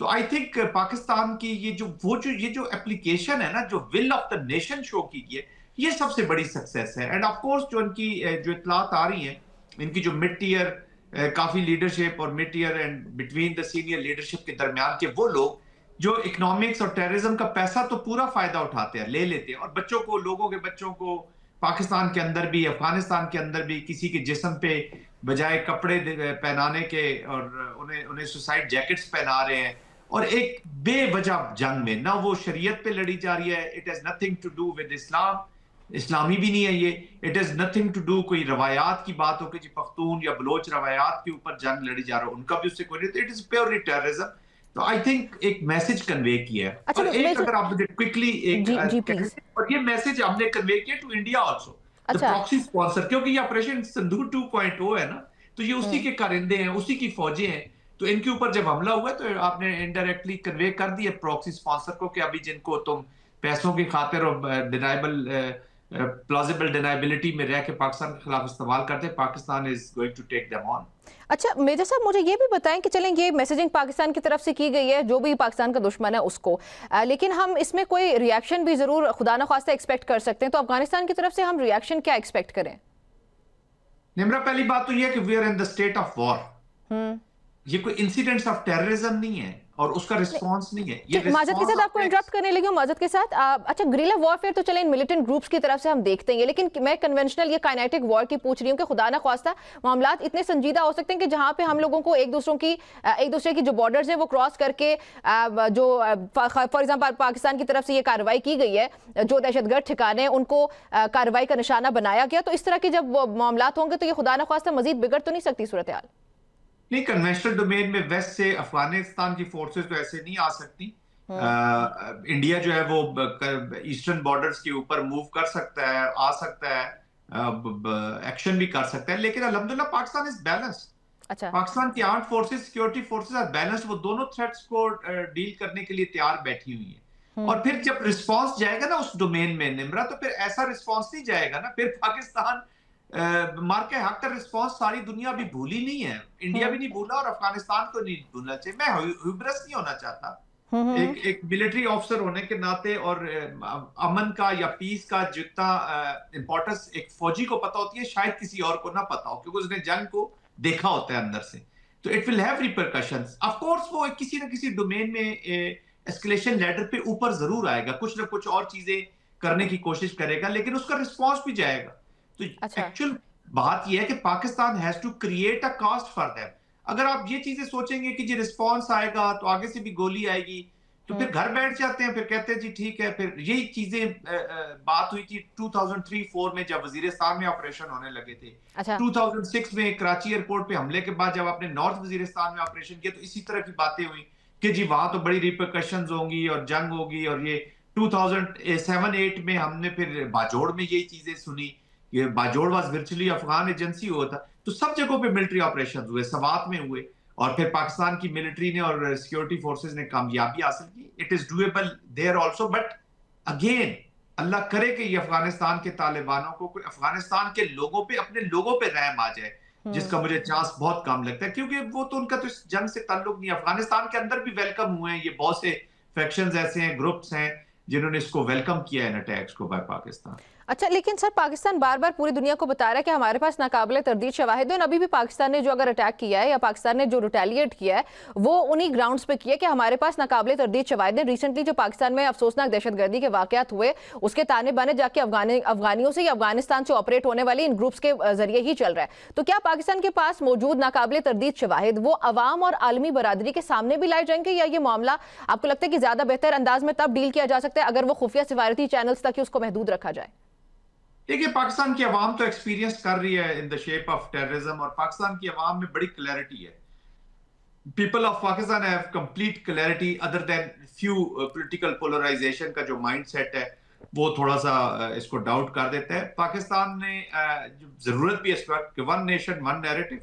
تو I think Pakistan کی یہ جو اپلیکیشن ہے نا جو ول آف دا نیشن شو کی ہے یہ سب سے بڑی سکسیس ہے. اینڈ آف کورس جو ان کی جو اطلاعات آ رہی ہیں ان کی جو مڈ ٹیئر کافی لیڈرشپ اور mid tier and between the senior leadership کے درمیان کے وہ لوگ جو اکنامکس اور ٹیررزم کا پیسہ تو پورا فائدہ اٹھاتے ہیں لے لیتے ہیں اور بچوں کو لوگوں کے بچوں کو پاکستان کے اندر بھی افغانستان کے اندر بھی کسی کے جسم پہ بجائے کپڑے پہنانے کے اور انہیں سوسائڈ جیکٹس پہنا رہے ہیں اور ایک بے وجہ جنگ میں نہ وہ شریعت پہ لڑی جا رہی ہے. It has nothing to do with Islam, اسلامی بھی نہیں ہے یہ. It has nothing to do کوئی روایات کی بات ہو کہ جی پختون یا بلوچ روایات کے اوپر جنگ لڑی جا رہا ہے ان کا بھی اس سے کوئی نہیں. It is purely terrorism. تو آئی تھنک ایک میسج کنوے کیا ہے اور ایک اگر آپ مجھے کوئکلی ایک اور یہ میسج ہم نے کنوے کیا to India also the proxy sponsor کیونکہ یہ آپریشن سندھور 2.0 ہے نا تو یہ اسی کے کارندے ہیں اسی کی فوجیں ہیں. تو ان کے اوپر جب حملہ ہوا تو آپ نے انڈائریکٹلی کنوے کر دیا پراکسی اسپانسر کو کہ ابھی جن کو تم پیسوں کی خاطر اور ڈینائبل پلازیبل ڈینائبلٹی میں رہ کے پاکستان کے خلاف استعمال کرتے Pakistan is going to take them on. اچھا میجر صاحب مجھے یہ بھی بتائیں کہ چلیں یہ میسیجنگ پاکستان کی طرف سے کی گئی ہے جو بھی پاکستان کا دشمن ہے اس کو, لیکن ہم اس میں کوئی ریاکشن بھی ضرور خدا نخواستہ ایکسپیکٹ کر سکتے ہیں. تو افغانستان کی طرف سے ہم ریاکشن کیا ایکسپیکٹ کریں؟ نمرا پہلی بات تو یہ ہے کہ we are in the state of war. یہ کوئی انسیڈنٹس آف ٹیررزم نہیں ہے اور اس کا رسپانس نہیں ہے. معذرت کے ساتھ آپ کو انٹرپٹ کرنے لگی ہوں معذرت کے ساتھ. اچھا گریلا وارفیئر تو چلیں ملیٹنٹ گروپس کی طرف سے ہم دیکھتے ہیں لیکن میں کنونشنل یہ کائنیٹک وار کی پوچھ رہی ہوں کہ خدا نہ خواستہ معاملات اتنے سنجیدہ ہو سکتے ہیں کہ جہاں پہ ہم لوگوں کو ایک دوسرے کی جو بارڈرز ہیں وہ کراس کر کے جو فار ایگزامپل پاکستان کی طرف سے یہ کارروائی کی گئی ہے جو دہشت گرد ٹھکانے ان کو کارروائی کا نشانہ بنایا گیا, تو اس طرح کے جب معاملات ہوں گے تو یہ خدا نہ خواستہ مزید بگڑ تو نہیں سکتی صورتحال؟ نہیں, کنونشنل ڈومین میں ویسٹ سے افغانستان کی فورسز تو ایسے نہیں آ سکتی. انڈیا جو ہے وہ ایسٹرن بارڈرز کے اوپر موو کر سکتا ہے, آ سکتا ہے, ایکشن بھی کر سکتا ہے, لیکن الحمدللہ پاکستان از بیلنسڈ. پاکستان کی armed forces security forces are balanced. وہ دونوں تھریٹس کو ڈیل کرنے کے لیے تیار بیٹھی ہوئی ہیں. اور پھر جب رسپانس جائے گا نا اس ڈومین میں نمرا تو پھر ایسا رسپانس نہیں جائے گا نا. پھر پاکستان مار کے حق کا رسپانس ساری دنیا بھی بھولی نہیں ہے, انڈیا بھی نہیں بھولا اور افغانستان کو نہیں بھولنا چاہیے. میں ہیوبرس نہیں ہونا چاہتا ایک ملٹری آفیسر ہونے کے ناطے, اور امن کا یا پیس کا جتنا امپورٹنس ایک فوجی کو پتا ہوتی ہے شاید کسی اور کو نہ پتا ہو کیونکہ اس نے جنگ کو دیکھا ہوتا ہے اندر سے. تو it will have repercussions. Of course وہ کسی نہ کسی ڈومین میں ایسکلیشن لیڈر پہ اوپر ضرور آئے گا, کچھ نہ کچھ اور چیزیں کرنے کی کوشش کرے گا, لیکن اس کا رسپانس بھی جائے گا. تو ایکچوئل بات یہ ہے کہ Pakistan has to create a cost for them. اگر آپ یہ چیزیں سوچیں گے کہ جی رسپانس آئے گا تو آگے سے بھی گولی آئے گی تو پھر گھر بیٹھ جاتے ہیں, پھر کہتے ہیں جی ٹھیک ہے. پھر یہی چیزیں بات ہوئی تھی 2003-4 میں جب وزیرستان میں آپریشن ہونے لگے تھے. 2006 میں کراچی ایئرپورٹ پہ حملے کے بعد جب آپ نے نارتھ وزیرستان میں آپریشن کیا تو اسی طرح کی باتیں ہوئی کہ جی وہاں تو بڑی ریپرکشنز ہوں گی اور جنگ ہوگی. اور یہ 2007-8 میں ہم نے پھر باجوڑ میں یہی چیزیں سنی. یہ Bajaur was virtually Afghan agency ہوا تھا. تو سب جگہوں پہ ملٹری آپریشن ہوئے, سوات میں ہوئے, اور پھر پاکستان کی ملٹری نے اور سیکورٹی فورسز نے کامیابی حاصل کی. It is doable there also, but again اللہ کرے کہ یہ افغانستان کے طالبانوں کو افغانستان کے لوگوں پہ اپنے لوگوں پہ رحم آ جائے, جس کا مجھے چانس بہت کم لگتا ہے کیونکہ وہ تو ان کا تو اس جنگ سے تعلق نہیں. افغانستان کے اندر بھی ویلکم ہوئے ہیں, یہ بہت سے فیکشنز ایسے ہیں, گروپس ہیں جنہوں نے اس کو ویلکم کیا ہے ان اٹیکس کو بائی پاکستان. اچھا لیکن سر پاکستان بار بار پوری دنیا کو بتا رہا ہے کہ ہمارے پاس ناقابل تردید شواہد ہیں, اور ابھی بھی پاکستان نے جو اگر اٹیک کیا ہے یا پاکستان نے جو ریٹیلیٹ کیا ہے وہ انہی گراؤنڈز پہ کیا ہے کہ ہمارے پاس ناقابل تردید شواہد ہیں. ریسنٹلی جو پاکستان میں افسوسناک دہشت گردی کے واقعات ہوئے اس کے تانے بانے جا کے افغانیوں سے یا افغانستان سے آپریٹ ہونے والی ان گروپس کے ذریعے ہی چل رہا ہے. تو کیا پاکستان کے پاس موجود ناقابل تردید شواہد وہ عوام اور عالمی برادری کے سامنے بھی لائے جائیں گے, یا یہ معاملہ آپ کو لگتا ہے کہ زیادہ بہتر انداز میں تب ڈیل کیا جا سکتا ہے اگر وہ خفیہ سفارتی چینلز تک اس کو محدود رکھا جائے؟ دیکھیے پاکستان کی عوام تو ایکسپیرینس کر رہی ہے in the shape of terrorism, اور پاکستان کی عوام میں بڑی کلیئرٹی ہے. People of Pakistan have complete clarity other than few political polarization کا جو مائنڈ سیٹ ہے وہ تھوڑا سا اس کو ڈاؤٹ کر دیتا ہے. پاکستان نے ضرورت بھی اس وقت کہ one nation one narrative,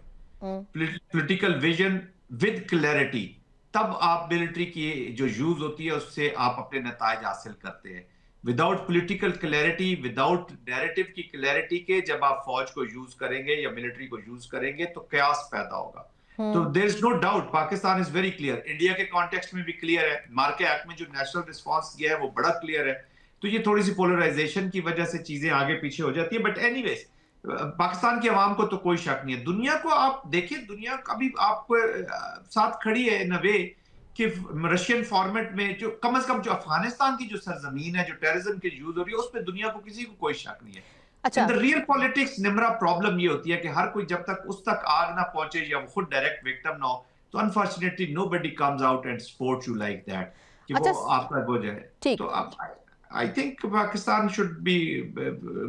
political vision with clarity, تب آپ ملٹری کی جو یوز ہوتی ہے اس سے آپ اپنے نتائج حاصل کرتے ہیں. Without political clarity, without narrative کی کلیئرٹی کے جب آپ فوج کو یوز کریں گے یا ملٹری کو یوز کریں گے تو قیاس پیدا ہوگا. تو there is no doubt Pakistan is very clear. India کے کانٹیکسٹ میں بھی کلیئر ہے, مارکے ایکٹ میں جو نیشنل رسپانس کیا ہے وہ بڑا کلیئر ہے. تو یہ تھوڑی سی پولرائزیشن کی وجہ سے چیزیں آگے پیچھے ہو جاتی ہیں. بٹ اینی ویز پاکستان کی عوام کو تو کوئی شک نہیں ہے. دنیا کو آپ دیکھیں, دنیا کبھی آپ کو ساتھ کھڑی ہے ان اے وے کہ رشین فارمیٹ میں جو کم از کم جو افغانستان کی جو سرزمین ہے جو ٹیررزم کے یوز ہو رہی ہے اس پہ دنیا کو کسی کو کوئی شک نہیں ہے. In the real politics number problem یہ ہوتی ہے کہ ہر کوئی جب تک اس تک آگ نہ پہنچے یا وہ خود ڈائریکٹ وکٹم نہ ہو تو unfortunately nobody comes out and support you like that کہ وہ آپ کا ہو جائے. تو I think Pakistan should be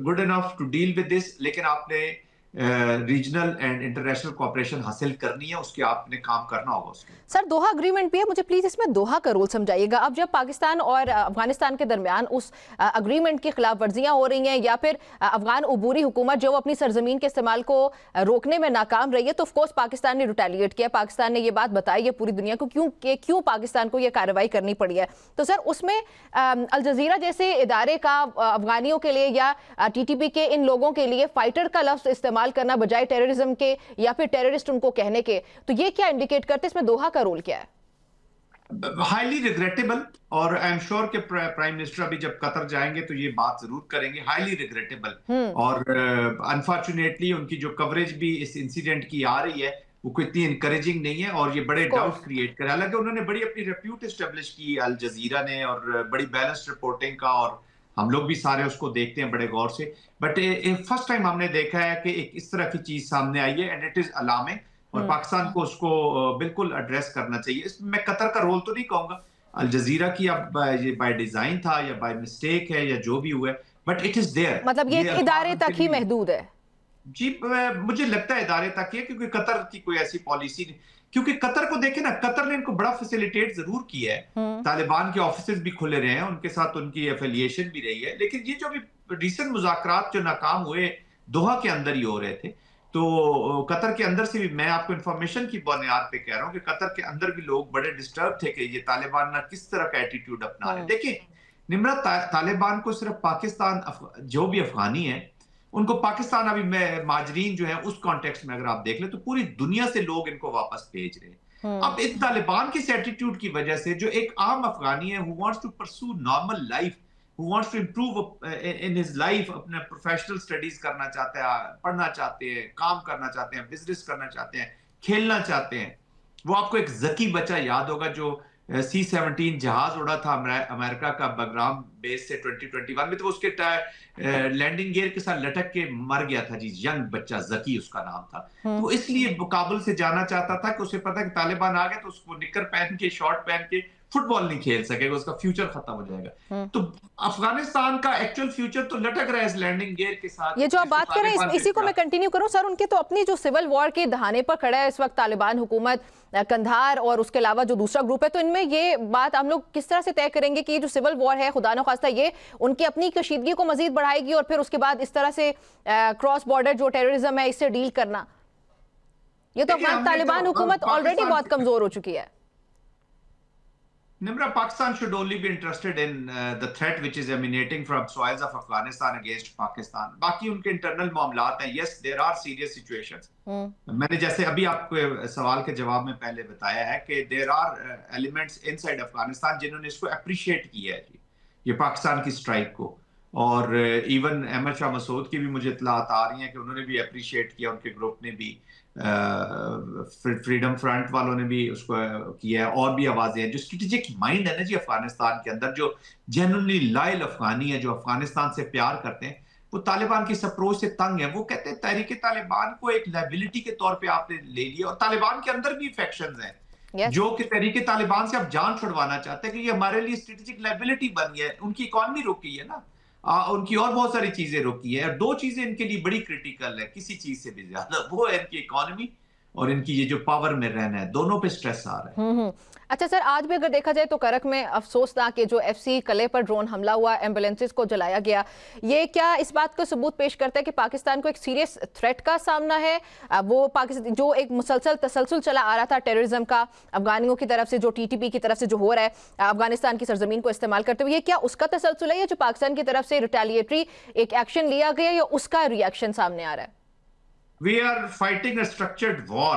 good enough to deal with this, لیکن آپ نے ریجنل اینڈ انٹرنیشنل کوآپریشن حاصل کرنی ہے, اس کے آپ نے کام کرنا ہوگا. اس کے سر دوحہ اگریمنٹ بھی ہے, مجھے پلیز اس میں دوحہ کا رول سمجھائیے گا. اب جب پاکستان اور افغانستان کے درمیان اس اگریمنٹ کی خلاف ورزیاں ہو رہی ہیں یا پھر افغان عبوری حکومت جو اپنی سرزمین کے استعمال کو روکنے میں ناکام رہی ہے, تو آف کورس پاکستان نے ریٹیلیٹ کیا. پاکستان نے یہ بات بتائی ہے پوری دنیا کو کیوں پاکستان کو یہ کارروائی کرنی پڑی ہے. تو سر اس میں الجزیرہ جیسے ادارے کا افغانیوں کے لیے یا ٹی ٹی پی کے ان لوگوں کے لیے فائٹر کا لفظ استعمال کرنا بجائے ٹیررزم کے یا پھر ٹیررسٹ ان کو کہنے کے, تو یہ کیا انڈیکیٹ کرتے ہیں, اس میں دوحہ کا رول کیا ہے؟ ہائیلی ریگریٹیبل, اور آئی ایم شیور کہ پرائم منسٹر ابھی جب قطر جائیں گے تو یہ بات ضرور کریں گے. ہائیلی ریگریٹیبل, اور انفارچونیٹلی ان کی جو کوریج بھی اس انسیڈنٹ کی آ رہی ہے وہ کوئی اتنی انکریجنگ نہیں ہے اور یہ بڑے ڈاؤٹ کریٹ کرے. حالانکہ انہوں نے بڑی اپنی ریپیوٹ اسٹیبلش کی الجزیرہ نے, اور بڑی بیلنسڈ رپورٹنگ کا, اور ہم لوگ بھی سارے اس کو دیکھتے ہیں بڑے غور سے. بٹ فرسٹ ٹائم ہم نے دیکھا ہے کہ ایک اس طرح کی چیز سامنے آئی ہے, اینڈ اٹ از الارمنگ, اور پاکستان کو اس کو بالکل ایڈریس کرنا چاہیے. اس میں قطر کا رول تو نہیں کہوں گا, الجزیرہ کی اب یہ بائی ڈیزائن تھا یا بائی مسٹیک ہے یا جو بھی ہوا ہے, بٹ اٹ از دیئر. مطلب یہ ادارے تک ہی محدود ہے. جی مجھے لگتا ہے ادارے تک یہ, کیونکہ قطر کی کوئی ایسی پالیسی نہیں. کیونکہ قطر کو دیکھیں نا, قطر نے ان کو بڑا فیسیلیٹیٹ ضرور کیا ہے, طالبان کے آفیسز بھی کھلے رہے ہیں, ان کے ساتھ ان کی ایفیلیشن بھی رہی ہے, لیکن یہ جو بھی ریسنٹ مذاکرات جو ناکام ہوئے دوحہ کے اندر ہی ہو رہے تھے, تو قطر کے اندر سے بھی میں آپ کو انفارمیشن کی بنیاد پہ کہہ رہا ہوں کہ قطر کے اندر بھی لوگ بڑے ڈسٹرب تھے کہ یہ طالبان نہ کس طرح کا ایٹیٹیوڈ اپنا رہے. دیکھیں نمرا, طالبان کو صرف پاکستان جو بھی افغانی ہے ان کو پاکستان ابھی مہاجرین جو ہیں اس کانٹیکسٹ میں اگر آپ دیکھ لیں تو پوری دنیا سے لوگ ان کو واپس بھیج رہے ہیں. اب اس طالبان کی ایٹیٹیوڈ کی وجہ سے جو ایک عام افغانی ہے who wants to pursue normal life, who wants to improve in his life, اپنے پروفیشنل سٹڈیز کرنا چاہتے ہیں, پڑھنا چاہتے ہیں, کام کرنا چاہتے ہیں, بزنس کرنا چاہتے ہیں, کھیلنا چاہتے ہیں. وہ آپ کو ایک ذکی بچہ یاد ہوگا جو C-17 جہاز اڑا تھا امریکہ کا بگرام بیس سے 2021 میں, تو وہ اس کے لینڈنگ گیئر کے ساتھ لٹک کے مر گیا تھا جی, ینگ بچہ, ذکی اس کا نام تھا. تو اس لیے کابل سے جانا چاہتا تھا کہ اسے پتا کہ طالبان آ گئے تو اس کو نکر پہن کے, شارٹ پہن کے فٹ بال نہیں کھیل سکے گا, اس کا فیوچر ختم ہو جائے گا. تو افغانستان کا ایکچوئل فیوچر تو لٹک رہا ہے اس لینڈنگ گیئر کے ساتھ. یہ جو آپ بات کر رہے ہیں اسی کو میں کنٹینیو کروں سر, ان کے تو اپنی جو سول وار کے دہانے پر کھڑا ہے اس وقت طالبان حکومت, کندھار اور اس کے علاوہ جو دوسرا گروپ ہے, تو ان میں یہ بات ہم لوگ کس طرح سے طے کریں گے کہ یہ جو سول وار ہے خدا نخواستہ یہ ان کی اپنی کشیدگی کو مزید بڑھائے گی, اور پھر اس کے بعد اس طرح سے کراس بارڈر جو ٹیررزم ہے اس سے ڈیل کرنا, یہ تو افغان طالبان حکومت آلریڈی بہت کمزور ہو چکی ہے. Nimra, Pakistan should only be interested in the threat which is emanating from soils of Afghanistan against Pakistan. باقی ان کے انٹرنل معاملات ہیں. Yes, there are serious situations. میں نے جیسے ابھی آپ کو سوال کے جواب میں پہلے بتایا ہے کہ there are elements inside Afghanistan جنہوں نے اس کو اپریشیٹ کیا ہے جی, یہ پاکستان کی اسٹرائک کو, اور ایون احمد شاہ مسعود کی بھی مجھے اطلاعات آ رہی ہیں کہ انہوں نے بھی اپریشیٹ کیا, ان کے گروپ نے بھی, فریڈم فرنٹ والوں نے بھی اس کو کیا ہے, اور بھی آوازیں ہیں. جو اسٹریٹجک مائنڈ ہے نا جی افغانستان کے اندر, جو جنرلی لائل افغانی ہے, جو افغانستان سے پیار کرتے ہیں, وہ طالبان کی اس اپروچ سے تنگ ہے. وہ کہتے ہیں تحریک طالبان کو ایک لائبلٹی کے طور پہ آپ نے لے لیا, اور طالبان کے اندر بھی فیکشنز ہیں جو کہ تحریک طالبان سے آپ جان چھڑوانا چاہتے ہیں کہ یہ ہمارے لیے اسٹریٹجک لائبلٹی بن گیا ہے. ان کی اکانومی رک گئی ہے نا, ان کی اور بہت ساری چیزیں روکی ہے, اور دو چیزیں ان کے لیے بڑی کریٹیکل ہے کسی چیز سے بھی زیادہ, وہ ہے ان کی اکانومی اور ان کی یہ جو پاور میں رہنا ہے, دونوں پہ سٹریس آ رہا ہے. اچھا سر, آج بھی اگر دیکھا جائے تو کرک میں افسوسناک کہ جو ایف سی قلعے پر ڈرون حملہ ہوا, ایمبولینسز کو جلایا گیا, یہ کیا اس بات کو ثبوت پیش کرتا ہے کہ پاکستان کو ایک سیریس تھریٹ کا سامنا ہے؟ وہ پاکستان جو ایک تسلسل چلا آ رہا تھا ٹیررزم کا افغانیوں کی طرف سے, جو ٹی ٹی پی کی طرف سے جو ہو رہا ہے افغانستان کی سرزمین کو استعمال کرتے ہوئے, یہ کیا اس کا تسلسل ہے یا جو پاکستان کی طرف سے ریٹیلیٹری ایک ایکشن لیا گیا یا اس کا ریئیکشن سامنے آ رہا ہے؟ We are fighting a structured war.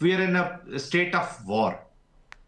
We are in a state of war.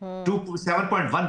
$7.1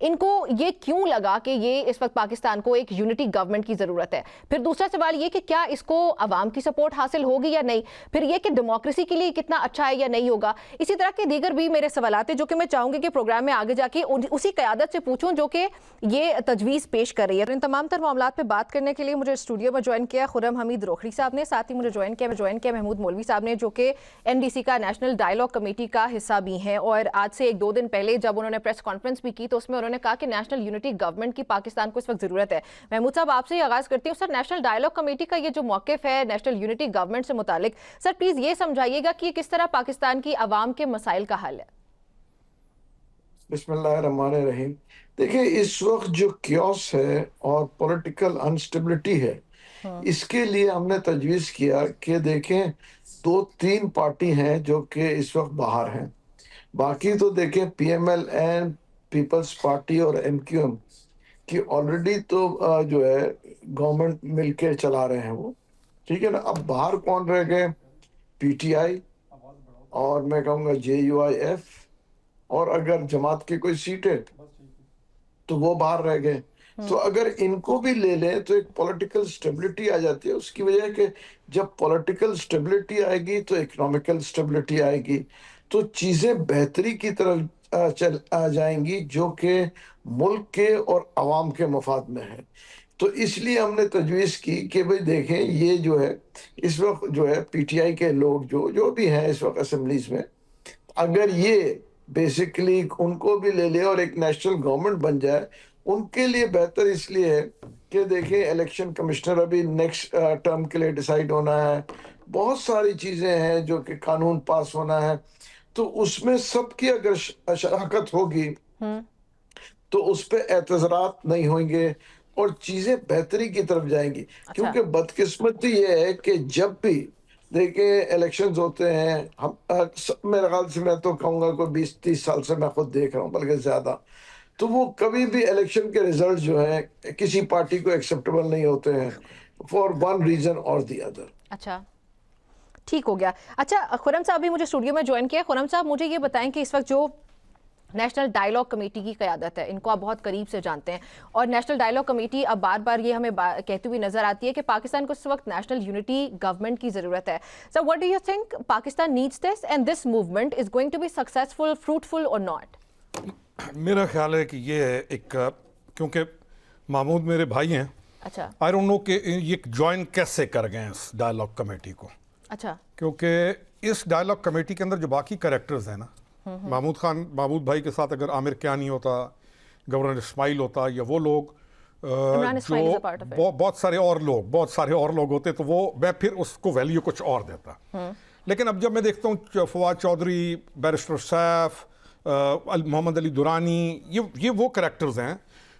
ان کو یہ کیوں لگا کہ یہ اس وقت پاکستان کو ایک یونٹی گورنمنٹ کی ضرورت ہے؟ پھر دوسرا سوال یہ کہ کیا اس کو عوام کی سپورٹ حاصل ہوگی یا نہیں؟ پھر یہ کہ ڈیموکریسی کے لیے کتنا اچھا ہے یا نہیں ہوگا؟ اسی طرح کے دیگر بھی میرے سوالات ہیں جو کہ میں چاہوں گی کہ پروگرام میں آگے جا کے اسی قیادت سے پوچھوں جو کہ یہ تجویز پیش کر رہی ہے۔ ان تمام تر معاملات پہ بات کرنے کے لیے مجھے اسٹوڈیو میں جوائن کیا خرم حمید روکھڑی صاحب نے، ساتھ ہی مجھے جوائن کیا محمود مولوی صاحب نے، جو کہ NDC کا نیشنل ڈائیلاگ کمیٹی کا حصہ بھی ہیں، اور آج سے 1-2 دن پہلے جب انہوں نے پریس کانفرنس بھی کی تو اس میں انہوں نے کہا کہ نیشنل یونٹی گورنمنٹ کی پاکستان کو اس وقت ضرورت ہے۔ محمود صاحب آپ سے ہی آغاز کرتی ہوں۔ سر، نیشنل ڈائیلاگ کمیٹی کا یہ جو موقف ہے نیشنل یونٹی گورنمنٹ سے متعلق، سر پلیز یہ سمجھائیے گا کہ یہ کس طرح پاکستان کی عوام کے مسائل کا حل ہے؟ بسم اللہ الرحمن الرحیم۔ دیکھیں، اس وقت جو کیوس ہے اور پولیٹیکل انسٹیبلٹی ہے، اس کے لیے ہم نے تجویز کیا کہ دیکھیں 2-3 پارٹی ہیں جو کہ اس وقت باہر ہیں، باقی تو دیکھیں PMLN، پیپلز پارٹی اور MQM کی آلریڈی تو جو ہے گورنمنٹ مل کے چلا رہے ہیں وہ، ٹھیک ہے نا۔ اب باہر کون رہ گئے؟ PTI اور میں کہوں گا JUIF، اور اگر جماعت کی کوئی سیٹ ہے تو وہ باہر رہ گئے۔ تو اگر ان کو بھی لے لیں تو ایک پولیٹیکل سٹیبلٹی آ جاتی ہے۔ اس کی وجہ ہے کہ جب پولیٹیکل سٹیبلٹی آئے گی تو اکنامیکل سٹیبلٹی آئے گی، تو چیزیں بہتری کی طرف جائیں گی جو کہ ملک کے اور عوام کے مفاد میں ہے۔ تو اس لیے ہم نے تجویز کی کہ بھئی دیکھیں، یہ جو ہے اس وقت جو ہے PTI کے لوگ جو بھی ہیں اس وقت اسمبلیز میں، اگر یہ بیسیکلی ان کو بھی لے لے اور ایک نیشنل گورنمنٹ بن جائے، ان کے لیے بہتر اس لیے ہے کہ دیکھیں الیکشن کمشنر ابھی نیکسٹ ٹرم کے لیے ڈیسائیڈ ہونا ہے، بہت ساری چیزیں ہیں جو کہ قانون پاس ہونا ہے، تو اس میں سب کی اگر شراکت ہوگی تو اس پہ اعتراضات نہیں ہوئیں گے اور چیزیں بہتری کی طرف جائیں گی۔ کیونکہ بدقسمتی یہ ہے کہ جب بھی دیکھیں الیکشنز ہوتے ہیں، ہم میرے خیال سے میں تو کہوں گا کوئی 20-30 سال سے میں خود دیکھ رہا ہوں بلکہ زیادہ، تو وہ کبھی بھی الیکشن کے ریزلٹ جو ہیں کسی پارٹی کو ایکسیپٹیبل نہیں ہوتے ہیں فار ون ریزن اور دی ادر۔ اچھا، ٹھیک ہو گیا۔ اچھا، خرم صاحب بھی مجھے اسٹوڈیو میں جوائن کیا۔ خرم صاحب، مجھے یہ بتائیں کہ اس وقت جو نیشنل ڈائیلاگ کمیٹی کی قیادت ہے، ان کو آپ بہت قریب سے جانتے ہیں، اور نیشنل ڈائیلاگ کمیٹی اب بار بار یہ ہمیں کہتی ہوئی نظر آتی ہے کہ پاکستان کو اس وقت نیشنل یونٹی گورنمنٹ کی ضرورت ہے۔ So what do you think Pakistan needs this and this movement is going to be successful, fruitful اور ناٹ؟ میرا خیال ہے کہ یہ ہے ایک، کیونکہ محمود میرے بھائی ہیں، اچھا، آئی ڈونٹ نو کہ یہ جوائن کیسے کر گئے اس ڈائیلاگ کمیٹی کو، اچھا، کیونکہ اس ڈائیلاگ کمیٹی کے اندر جو باقی کریکٹرز ہیں نا، محمود بھائی کے ساتھ اگر عامر کیانی ہوتا، گورنر اسماعیل ہوتا، یا وہ لوگ جو بہت سارے اور لوگ ہوتے، تو وہ میں پھر اس کو ویلیو کچھ اور دیتا۔ لیکن اب جب میں دیکھتا ہوں فواد چودھری، بیرسٹر سیف، محمد علی دورانی، یہ وہ کریکٹرز ہیں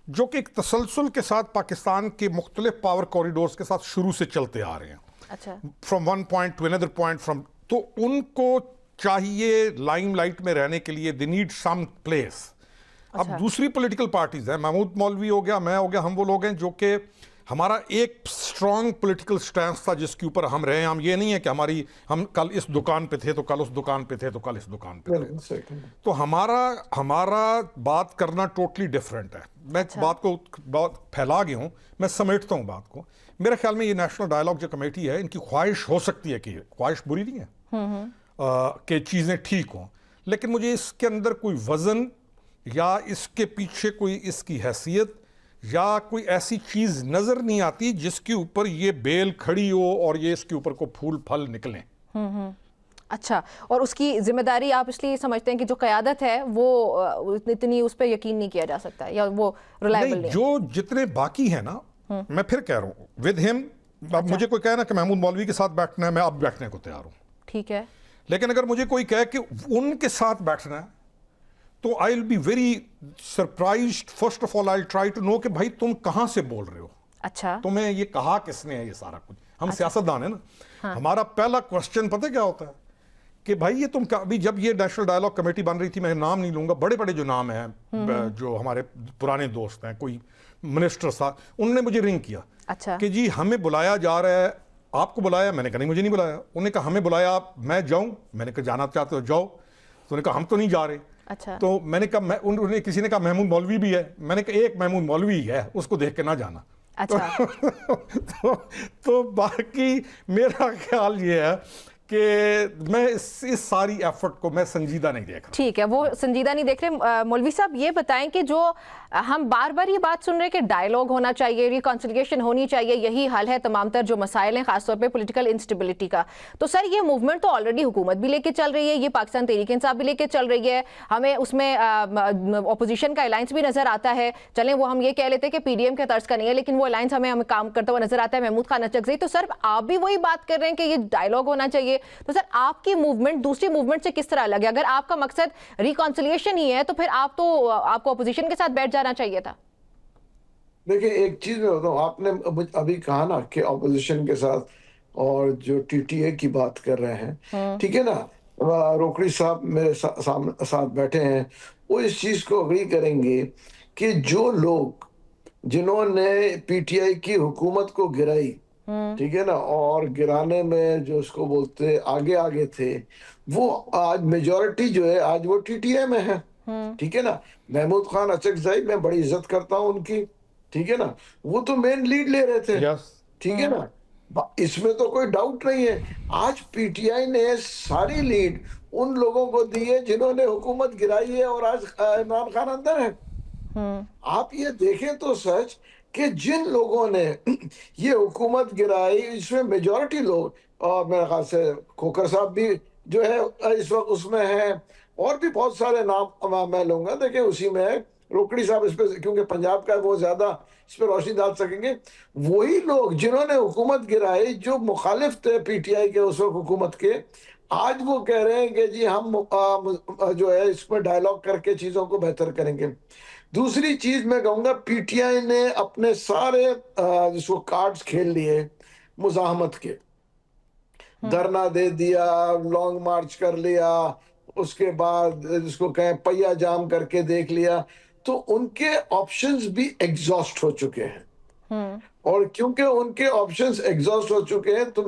جو کہ ایک تسلسل کے ساتھ پاکستان کے مختلف پاور کوریڈورز کے ساتھ شروع سے چلتے آ رہے ہیں، from one point to another point, تو ان کو چاہیے لائم لائٹ میں رہنے کے لیے، دے نیڈ سم پلیس۔ اب دوسری پولیٹیکل پارٹیز ہیں، محمود مولوی ہو گیا، میں ہو گیا، ہم وہ لوگ ہیں جو کہ ہمارا ایک اسٹرانگ پولیٹیکل سٹینس تھا جس کے اوپر ہم رہے ہیں۔ ہم یہ نہیں ہے کہ ہم کل اس دکان پہ تھے تو کل اس دکان پہ تھے تو کل اس دکان پہ تھے، تو ہمارا بات کرنا ٹوٹلی ڈفرینٹ ہے۔ میں بات کو بہت پھیلا گیا ہوں، میں سمیٹتا ہوں بات کو۔ میرے خیال میں یہ نیشنل ڈائیلاگ جو کمیٹی ہے، ان کی خواہش ہو سکتی ہے کہ خواہش بری نہیں ہے کہ چیزیں ٹھیک ہوں، لیکن مجھے اس کے اندر کوئی وزن یا اس کے پیچھے کوئی اس کی حیثیت یا کوئی ایسی چیز نظر نہیں آتی جس کے اوپر یہ بیل کھڑی ہو اور یہ اس کے اوپر کو پھول پھل نکلیں۔ اچھا، اور اس کی ذمہ داری آپ اس لیے سمجھتے ہیں کہ جو قیادت ہے وہ اتنی اس پہ یقین نہیں کیا جا سکتا یا وہ ریلائبل نہیں؟ جو جتنے باقی ہیں نا، میں پھر کہہ رہا ہوں ود ہم، اب مجھے کوئی کہے نا کہ محمود مولوی کے ساتھ بیٹھنا ہے، میں اب بیٹھنے کو تیار ہوں، ٹھیک ہے، لیکن اگر مجھے کوئی کہے کہ ان کے ساتھ بیٹھنا ہے تو I will be very surprised. First of all I try to know کہ بھائی تم کہاں سے بول رہے ہو، اچھا، تمہیں یہ کہا کس نے ہے یہ سارا کچھ۔ ہم سیاستدان ہیں نا، ہمارا پہلا کوشچن پتہ کیا ہوتا ہے کہ بھائی یہ تم ابھی جب یہ نیشنل ڈائیلاگ کمیٹی بن رہی تھی، میں نام نہیں لوں گا، بڑے بڑے جو نام ہیں جو ہمارے پرانے دوست ہیں، کوئی منسٹر تھا، انہوں نے مجھے رنگ کیا کہ جی ہمیں بلایا جا رہا ہے، آپ کو بلایا؟ میں نے کہا نہیں، مجھے نہیں بلایا۔ انہوں نے کہا ہمیں بلایا، میں جاؤں؟ میں نے کہا جانا چاہتے ہو جاؤ۔ تو انہوں نے کہا ہم تو نہیں جا رہے۔ اچھا تو میں نے کہا انہوں کسی نے کہا محمود مولوی بھی ہے, میں نے کہا ایک محمود مولوی ہے, اس کو دیکھ کے نہ جانا. اچھا تو باقی میرا خیال یہ ہے کہ میں اس ساری ایفرٹ کو میں سنجیدہ نہیں دیکھ رہا. ٹھیک ہے, وہ سنجیدہ نہیں دیکھ رہے. مولوی صاحب یہ بتائیں کہ جو ہم بار بار یہ بات سن رہے ہیں کہ ڈائیلاگ ہونا چاہیے, ریکانسیلیشن ہونی چاہیے, یہی حل ہے تمام تر جو مسائل ہیں خاص طور پہ پولیٹیکل انسٹیبلٹی کا, تو سر یہ موومنٹ تو آلریڈی حکومت بھی لے کے چل رہی ہے, یہ پاکستان تحریک انصاف بھی لے کے چل رہی ہے, ہمیں اس میں اپوزیشن کا الائنس بھی نظر آتا ہے. چلیں وہ ہم یہ کہہ لیتے ہیں کہ پی ڈی ایم کے طرز کا نہیں ہے, لیکن وہ الائنس ہمیں کام کرتا ہوا نظر آتا ہے, محمود خان اچکزئی. تو سر آپ بھی وہی بات کر رہے ہیں کہ یہ ڈائیلاگ ہونا چاہیے, تو سر آپ کی موومنٹ دوسری موومنٹ سے کس طرح الگ ہے؟ اگر آپ کا مقصد ریکانسیلیشن ہی ہے تو پھر آپ کو اپوزیشن کے ساتھ بیٹھ جانا چاہیے تھا. دیکھیں ایک چیز میں بتاؤں, آپ نے ابھی کہا نا کہ اپوزیشن کے ساتھ اور جو ٹی ٹی اے کی بات کر رہے ہیں, ٹھیک ہے نا, روکڑی صاحب میرے ساتھ بیٹھے ہیں, وہ اس چیز کو اگری کریں گے کہ جو لوگ جنہوں نے پی ٹی آئی کی حکومت کو گرائی, ٹھیک ہے نا, اور گرانے میں جو اس کو بولتے آگے تھے, وہ آج میجورٹی جو ہے آج وہ ٹی ٹی اے میں ہے. ٹھیک ہے نا, محمود خان اچکزئی میں بڑی عزت کرتا ہوں ان کی, ٹھیک ہے نا, وہ تو مین لیڈ لے رہے تھے, ٹھیک ہے نا, اس میں تو کوئی ڈاؤٹ نہیں ہے. آج پی ٹی آئی نے ساری لیڈ ان لوگوں کو دی ہے جنہوں نے حکومت گرائی ہے, اور آج عمران خان اندر ہے. آپ یہ دیکھیں تو سچ کہ جن لوگوں نے یہ حکومت گرائی, اس میں میجورٹی لوگ, اور میرے خیال سے کھوکھر صاحب بھی جو ہے اس وقت اس میں ہیں, اور بھی بہت سارے نام میں لوں گا, دیکھیں اسی میں ہے, روکڑی صاحب اس پہ کیونکہ پنجاب کا ہے وہ زیادہ اس پہ روشنی ڈال سکیں گے. وہی لوگ جنہوں نے حکومت گرائی, جو مخالف تھے پی ٹی آئی کے اس وقت حکومت کے, آج وہ کہہ رہے ہیں کہ جی ہم جو ہے اس میں ڈائیلاگ کر کے چیزوں کو بہتر کریں گے. دوسری چیز میں کہوں گا, پی ٹی آئی نے اپنے سارے جس کو کارڈز کھیل لیے مزاحمت کے, دھرنا دے دیا, لانگ مارچ کر لیا, اس کے بعد جس کو کہیں پہیا جام کر کے دیکھ لیا, تو ان کے آپشنز بھی ایگزاسٹ ہو چکے ہیں. اور کیونکہ ان کے آپشنز ایگزاسٹ ہو چکے ہیں, تو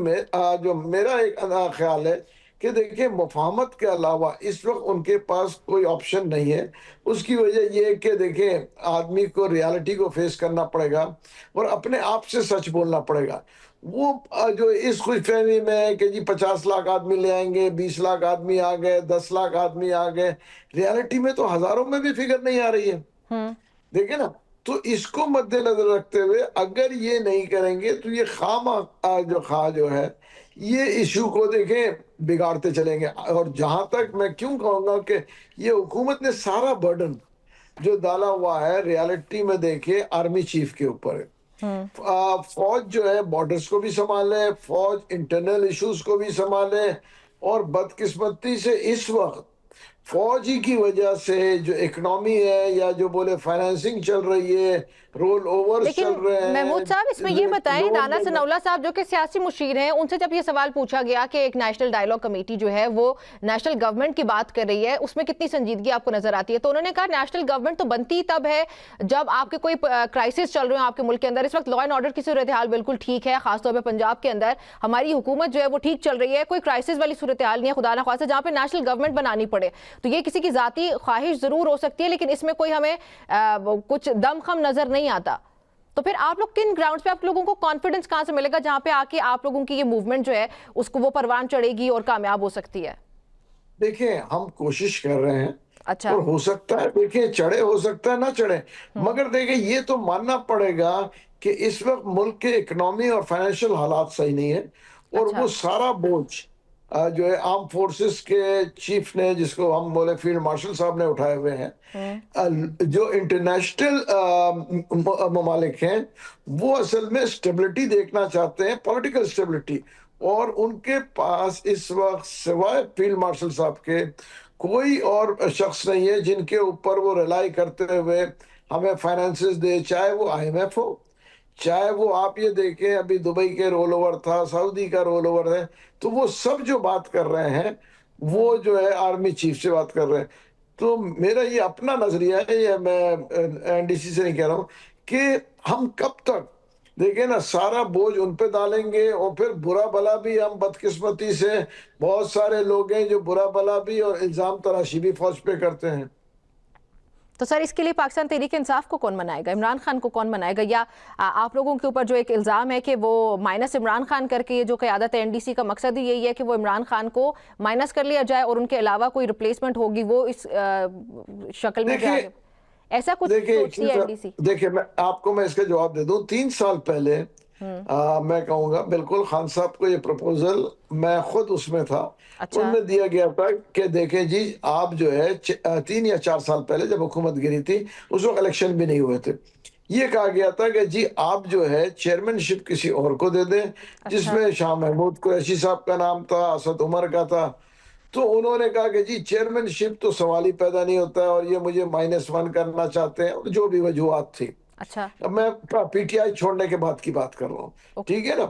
جو میرا ایک خیال ہے کہ دیکھیں مفاہمت کے علاوہ اس وقت ان کے پاس کوئی آپشن نہیں ہے. اس کی وجہ یہ ہے کہ دیکھیں آدمی کو ریالٹی کو فیس کرنا پڑے گا اور اپنے آپ سے سچ بولنا پڑے گا. وہ جو اس خوش فہمی میں ہے کہ جی 50 لاکھ آدمی لے آئیں گے, 20 لاکھ آدمی آ گئے, 10 لاکھ آدمی آ گئے, ریالٹی میں تو ہزاروں میں بھی فگر نہیں آ رہی ہے. دیکھیں نا, تو اس کو مد نظر رکھتے ہوئے اگر یہ نہیں کریں گے تو یہ خواہ جو ہے یہ ایشو کو دیکھیں بگاڑتے چلیں گے. اور جہاں تک میں کیوں کہوں گا کہ یہ حکومت نے سارا برڈن جو ڈالا ہوا ہے ریالٹی میں دیکھیں آرمی چیف کے اوپر ہے. فوج جو ہے بارڈرز کو بھی سنبھالے, فوج انٹرنل ایشوز کو بھی سنبھالے, اور بدقسمتی سے اس وقت فوج ہی کی وجہ سے جو اکنامی ہے یا جو بولے فائنینسنگ چل رہی ہے, رول اوور چل رہے ہیں. محمود صاحب اس میں یہ بتائیں, رانا ثناء اللہ صاحب جو کہ سیاسی مشیر ہیں, ان سے جب یہ سوال پوچھا گیا کہ ایک نیشنل ڈائیلاگ کمیٹی جو ہے وہ نیشنل گورنمنٹ کی بات کر رہی ہے, اس میں کتنی سنجیدگی آپ کو نظر آتی ہے, تو انہوں نے کہا نیشنل گورنمنٹ تو بنتی تب ہے جب آپ کے کوئی کرائسس چل رہے ہیں آپ کے ملک کے اندر. اس وقت لا اینڈ آرڈر کی صورتحال بالکل ٹھیک ہے, خاص طور پہ پنجاب کے اندر ہماری حکومت جو ہے وہ ٹھیک چل رہی ہے, کوئی کرائسس والی صورتحال نہیں ہے خدا نہ خواستہ جہاں پہ نیشنل گورنمنٹ بنانی پڑے. تو یہ کسی کی ذاتی خواہش ضرور ہو سکتی ہے, لیکن اس میں کوئی ہمیں کچھ دم خم نظر نہیں آتا. تو پھر آپ لوگ کن گراؤنڈز پہ آپ لوگوں کو کانفیڈنس کہاں سے ملے گا جہاں پہ آ کے آپ لوگوں کی یہ موومنٹ جو ہے اس کو وہ پروان چڑھے گی اور کامیاب ہو سکتی ہے؟ دیکھیں ہم کوشش کر رہے ہیں, اچھا, اور ہو سکتا ہے دیکھیں چڑھے, ہو سکتا ہے نہ چڑھے, مگر دیکھیں یہ تو ماننا پڑے گا کہ اس وقت ملک کے اکنامی اور فائنینشیل حالات صحیح نہیں ہے, اور وہ سارا بوجھ جو ہے آرم فورسز کے چیف نے, جس کو ہم بولے فیلڈ مارشل صاحب نے اٹھائے ہوئے ہیں. جو انٹرنیشنل ممالک ہیں وہ اصل میں اسٹیبلٹی دیکھنا چاہتے ہیں, پولیٹیکل اسٹیبلٹی, اور ان کے پاس اس وقت سوائے فیلڈ مارشل صاحب کے کوئی اور شخص نہیں ہے جن کے اوپر وہ ریلائی کرتے ہوئے ہمیں فائنینسز دے, چاہے وہ آئی ایم ایف ہو, چاہے وہ آپ یہ دیکھیں ابھی دبئی کے رول اوور تھا, سعودی کا رول اوور ہے, تو وہ سب جو بات کر رہے ہیں وہ جو ہے آرمی چیف سے بات کر رہے ہیں. تو میرا یہ اپنا نظریہ ہے, یہ میں این ڈی سی سے نہیں کہہ رہا ہوں, کہ ہم کب تک دیکھیں نا سارا بوجھ ان پہ ڈالیں گے، اور پھر برا بلا بھی ہم بدقسمتی سے بہت سارے لوگ ہیں جو برا بلا بھی اور الزام تراشی بھی فوج پہ کرتے ہیں. تو سر اس کے لیے پاکستان تحریک انصاف کو کون منائے گا؟ عمران خان کو کون منائے گا؟ یا آپ لوگوں کے اوپر جو ایک الزام ہے کہ وہ مائنس عمران خان کر کے، یہ جو قیادت ہے NDC کا مقصد ہی یہی ہے کہ وہ عمران خان کو مائنس کر لیا جائے اور ان کے علاوہ کوئی ریپلیسمنٹ ہوگی وہ اس شکل میں جائے، ایسا کچھ سوچتی ہے NDC؟ دیکھیں میں آپ کو اس کا جواب دے دوں. 3 سال پہلے میں کہوں گا بالکل خان صاحب کو یہ پروپوزل، میں خود اس میں تھا، ان میں دیا گیا تھا کہ دیکھیں جی آپ جو ہے 3 یا 4 سال پہلے جب حکومت گری تھی اس وقت الیکشن بھی نہیں ہوئے تھے، یہ کہا گیا تھا کہ جی آپ جو ہے چیئرمین شپ کسی اور کو دے دیں، جس میں شاہ محمود قریشی صاحب کا نام تھا، اسد عمر کا تھا. تو انہوں نے کہا کہ جی چیئرمین شپ تو سوال ہی پیدا نہیں ہوتا ہے، اور یہ مجھے -1 کرنا چاہتے ہیں، جو بھی وجوہات تھی. اب میں PTI چھوڑنے کے بعد کی بات کر رہا ہوں، ٹھیک ہے نا.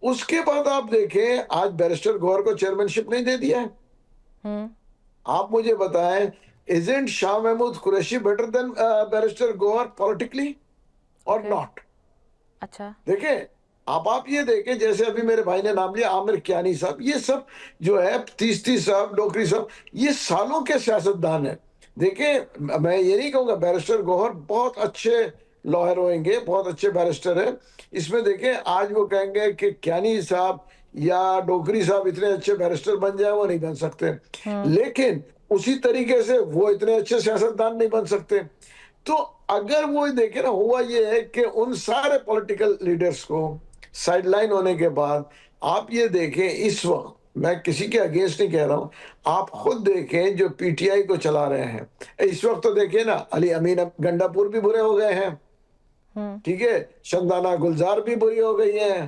اس کے بعد آپ دیکھیں آج بیرسٹر گوہر کو چیئرمین شپ نہیں دے دیا ہے. آپ مجھے بتائیں isn't Shah Mahmood Qureshi better than barrister Gohar politically or not؟ اچھا دیکھیں آپ یہ دیکھیں، جیسے ابھی میرے بھائی نے نام لیا عامر کیانی صاحب، یہ سب جو ہے 30 صاحب، ڈوکری صاحب، یہ سالوں کے سیاستدان ہیں. دیکھیں میں یہ نہیں کہوں گا بیرسٹر گوہر بہت اچھے لائر ہوئیں گے، بہت اچھے بیرسٹر ہیں، اس میں دیکھیں آج وہ کہیں گے کہ کیانی صاحب یا ڈوکری صاحب اتنے اچھے بیرسٹر بن جائیں، وہ نہیں بن سکتے، لیکن اسی طریقے سے وہ اتنے اچھے سیاستدان نہیں بن سکتے. تو اگر وہ دیکھیں نا، ہوا یہ ہے کہ ان سارے پولیٹیکل لیڈرز کو سائیڈ لائن ہونے کے بعد آپ یہ دیکھیں اس وقت، میں کسی کے اگینسٹ نہیں کہہ رہا ہوں، آپ خود دیکھیں جو PTI کو چلا رہے ہیں اس وقت، تو دیکھیں نا علی امین گنڈا پور بھی برے ہو گئے ہیں، ٹھیک ہے، شندانہ گلزار بھی بری ہو گئی ہیں.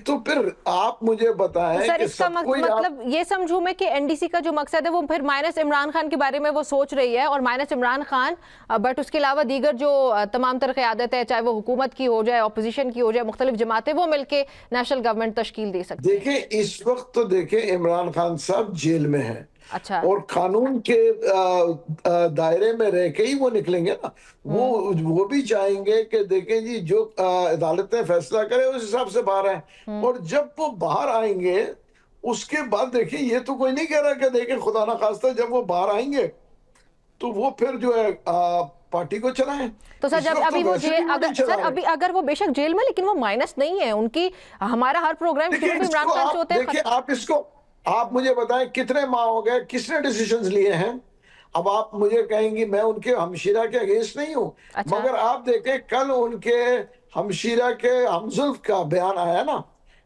تو پھر آپ مجھے بتائیں سر کہ اس کا مطلب یہ سمجھوں میں کہ NDC کا جو مقصد ہے وہ پھر مائنس عمران خان کے بارے میں وہ سوچ رہی ہے، اور مائنس عمران خان بٹ اس کے علاوہ دیگر جو تمام تر قیادت ہے، چاہے وہ حکومت کی ہو جائے، اپوزیشن کی ہو جائے، مختلف جماعتیں، وہ مل کے نیشنل گورنمنٹ تشکیل دے سکتے ہیں. دیکھیں اس وقت تو دیکھیں عمران خان صاحب جیل میں ہیں، اچھا، اور قانون کے دائرے میں رہ کے ہی وہ نکلیں گے نا. وہ بھی چاہیں گے کہ دیکھیں جی جو عدالتیں فیصلہ کرے اس حساب سے باہر آئیں، اور جب وہ باہر آئیں گے اس کے بعد دیکھیں یہ تو کوئی نہیں کہہ رہا کہ دیکھیں خدا نخواستہ جب وہ باہر آئیں گے تو وہ پھر جو ہے پارٹی کو چلائیں. تو سر جب ابھی وہ اگر وہ بے شک جیل میں، لیکن وہ مائنس نہیں ہے، ان کی ہمارا ہر پروگرام عمران خان سے ہوتے ہیں. دیکھیں آپ اس کو، آپ مجھے بتائیں کتنے ماہ ہو گئے، کس نے ڈیسیشنز لیے ہیں؟ اب آپ مجھے کہیں گی میں ان کے ہمشیرہ کے اگینسٹ نہیں ہوں، مگر آپ دیکھیں کل ان کے ہمشیرہ کے ہمزلف کا بیان آیا نا،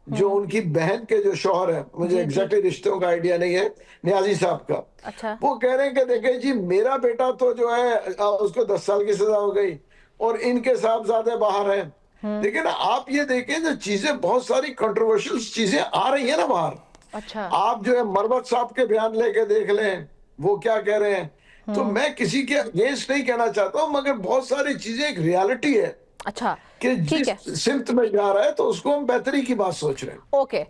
جو ان کی بہن کے جو شوہر ہے، مجھے ایگزیکٹلی رشتوں کا آئیڈیا نہیں ہے، نیازی صاحب کا، وہ کہہ رہے ہیں کہ دیکھیں جی میرا بیٹا تو جو ہے اس کو 10 سال کی سزا ہو گئی اور ان کے صاحبزادے باہر ہیں. لیکن آپ یہ دیکھیں جو چیزیں بہت ساری کنٹروورشل چیزیں آ رہی ہیں نا باہر. آپ جو ہے مروت صاحب کے بیان لے کے دیکھ لیں وہ کیا کہہ رہے ہیں. تو میں کسی کے اگینسٹ نہیں کہنا چاہتا ہوں، مگر بہت ساری چیزیں ایک ریالٹی ہے کہ جس سمت میں جا رہا ہے تو اس کو ہم بہتری کی بات سوچ رہے ہیں. اوکے،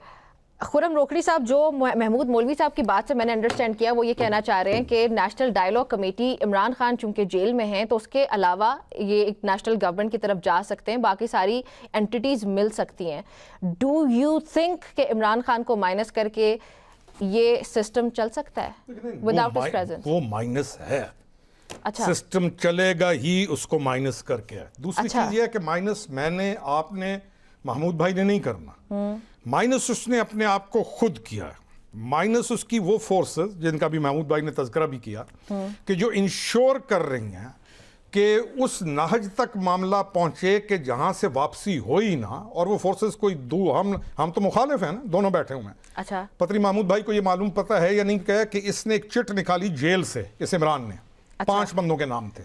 خرم روکڑی صاحب، جو محمود مولوی صاحب کی بات سے میں نے انڈرسٹینڈ کیا، وہ یہ کہنا چاہ رہے ہیں کہ national dialogue committee, Imran Khan چونکہ جیل میں ہیں تو اس کے علاوہ یہ ایک نیشنل گورنمنٹ کی طرف جا سکتے ہیں، باقی ساری انٹیٹیز مل سکتی ہیں. ڈو یو تھنک کہ عمران خان کو مائنس کر کے یہ سسٹم چل سکتا ہے وداؤٹ ہز پریزنس؟ وہ مائنس ہے، سسٹم چلے گا ہی اس کو مائنس کر کے. دوسری چیز یہ ہے کہ مائنس میں نے، آپ نے، محمود بھائی نے نہیں کرنا، مائنس اس نے اپنے آپ کو خود کیا ہے. مائنس اس کی وہ فورسز جن کا بھی محمود بھائی نے تذکرہ بھی کیا کہ جو انشور کر رہی ہیں کہ اس نہج تک معاملہ پہنچے کہ جہاں سے واپسی ہوئی نہ. اور وہ فورسز کوئی ہم تو مخالف ہیں نا، دونوں بیٹھے ہوئے ہیں. پتری محمود بھائی کو یہ معلوم پتہ ہے یا نہیں کہ اس نے ایک چٹ نکالی جیل سے، اس عمران نے 5 بندوں کے نام تھے.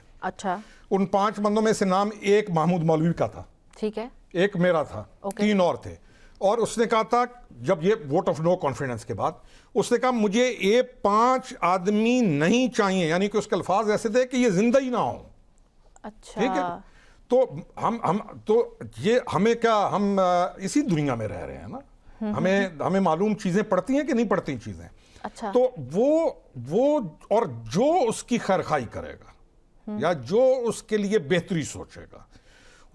ان 5 بندوں میں سے نام ایک محمود مولوی کا تھا، ٹھیک ہے، ایک میرا تھا، 3 اور تھے. اور اس نے کہا تھا جب یہ ووٹ آف نو کانفیڈنس کے بعد، اس نے کہا مجھے یہ 5 آدمی نہیں چاہیے، یعنی کہ اس کے الفاظ ایسے تھے کہ یہ زندہ ہی نہ ہوں. ٹھیک ہے، تو ہمیں کیا، ہم اسی دنیا میں رہ رہے ہیں نا، ہمیں معلوم چیزیں پڑتی ہیں کہ نہیں پڑتی چیزیں. تو وہ اور جو اس کی خیرخواہی کرے گا یا جو اس کے لیے بہتری سوچے گا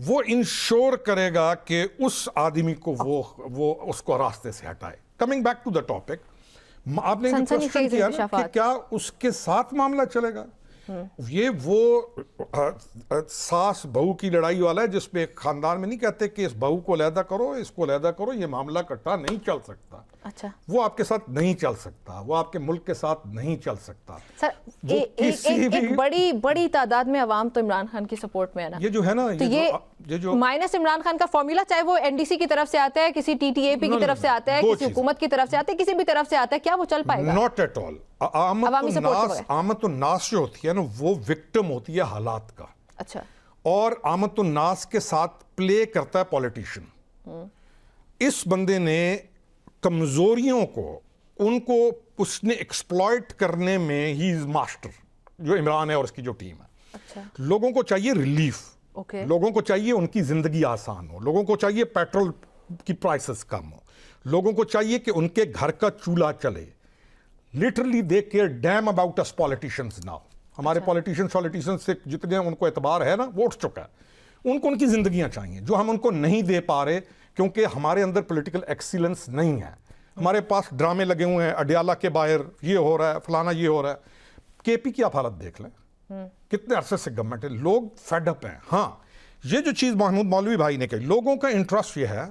وہ انشور کرے گا کہ اس آدمی کو وہ اس کو راستے سے ہٹائے. Coming back to the topic, آپ نے کوشچن کیا نا کہ کیا اس کے ساتھ معاملہ چلے گا. یہ وہ ساس بہو کی لڑائی والا ہے جس پہ ایک خاندان میں نہیں کہتے کہ اس بہو کو علیحدہ کرو, اس کو علیحدہ کرو, یہ معاملہ کٹا نہیں چل سکتا. اچھا, وہ آپ کے ساتھ نہیں چل سکتا, وہ آپ کے ملک کے ساتھ نہیں چل سکتا. سر ایک بڑی تعداد میں عوام تو عمران خان کی سپورٹ میں ہے نا. یہ جو ہے نا, یہ جو مائنس عمران خان کا فارمولا, چاہے وہ این ڈی سی کی طرف سے آتا ہے, کسی ٹی ٹی اے پی کی طرف سے آتا ہے, کسی حکومت کی طرف سے آتا ہے, کسی بھی طرف سے آتا ہے, کیا وہ چل پائے گا؟ ناٹ ایٹ آل. آمد الناس جو ہوتی ہے نا وہ وکٹم ہوتی ہے حالات کا. اچھا. اور آمد الناس کے ساتھ پلے کرتا ہے پولیٹیشن. اس بندے نے کمزوریوں کو, ان کو اس نے ایکسپلائٹ کرنے میں ہی از ماسٹر, جو عمران ہے اور اس کی جو ٹیم ہے. اچھا. لوگوں کو چاہیے ریلیف, لوگوں کو چاہیے ان کی زندگی آسان ہو, لوگوں کو چاہیے پیٹرول کی پرائسز کم ہو, لوگوں کو چاہیے کہ ان کے گھر کا چولہا چلے. Literally they care damn about اس پولیٹیشنز ناؤ. ہمارے پولیٹیشن سے جتنے ان کو اعتبار ہے نا وہ اٹھ چکا ہے. ان کو ان کی زندگیاں چاہیے جو ہم ان کو نہیں دے پا رہے, کیونکہ ہمارے اندر پولیٹیکل ایکسیلنس نہیں ہے. ہمارے پاس ڈرامے لگے ہوئے ہیں, اڈیالہ کے باہر یہ ہو رہا ہے, فلانا یہ ہو رہا ہے. کے پی کی آپ حالت دیکھ لیں, کتنے عرصے سے گورنمنٹ ہے, لوگ فیڈ اپ ہیں. ہاں, یہ جو چیز محمود مولوی بھائی نے کہی, لوگوں کا انٹرسٹ یہ ہے